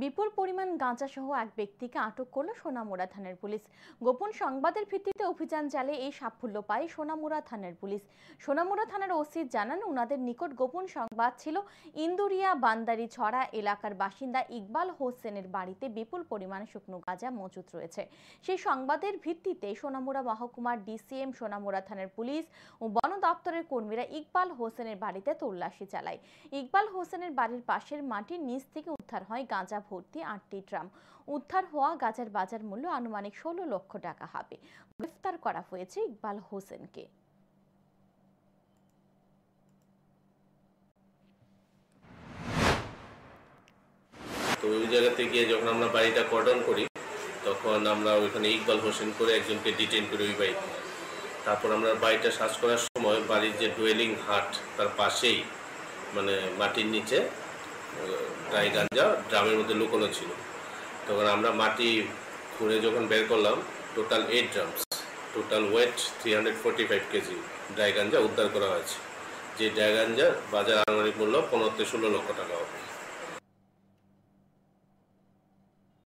বিপুল পরিমাণ গাঁজা সহ এক ব্যক্তিকে আটক করল সোনামুড়া থানার পুলিশ। গোপন সংবাদের ভিত্তিতে অভিযান চালিয়ে এই সাফল্য পায় সোনামুড়া থানার পুলিশ। সোনামুড়া থানার ওসি জানান, উনাদের নিকট গোপন সংবাদ ছিল ইন্দুরিয়া বান্দারি ছড়া এলাকার বাসিন্দা ইকবাল হোসেনের বাড়িতে বিপুল পরিমাণ শুকনো গাঁজা মজুত রয়েছে। সেই সংবাদের ভিত্তিতে সোনামুড়া মহকুমার ডিসিএম, সোনামুড়া থানার পুলিশ ও বন দপ্তরের কর্মীরা ইকবাল হোসেনের বাড়িতে তল্লাশি চালায়। ইকবাল হোসেনের বাড়ির পাশের মাটির নিচ থেকে উদ্ধার হয় গাঁজা ভর্তি 8টি ড্রাম। উদ্ধার হওয়া গাঁজার বাজার মূল্য আনুমানিক 16 লক্ষ টাকা হবে। গ্রেফতার করা হয়েছে ইকবাল হোসেনকে। তো ওই জায়গাতে গিয়ে যখন আমরা বাড়িটা কর্ডন করি, তখন আমরা ওইখানে ইকবাল হোসেন করে একজনকে ডিটেইন করি ওই বাড়িতে। তারপর আমরা বাড়িটা সার্চ করার সময় বাড়ির যে ডুয়েলিং হাট তার পাশেই মানে মাটির নিচে ড্রাই গাঁজা ড্রামের মধ্যে লুকোনো ছিল। তখন আমরা মাটি খুঁড়ে যখন বের করলাম, total 8 drums, total wait 345 KG dry গাঁজা উদ্ধার করা হয়েছে। যে ড্রাই গাঁজার বাজার আনুমানিক মূল্য 15 থেকে 16 লক্ষ টাকা হবে।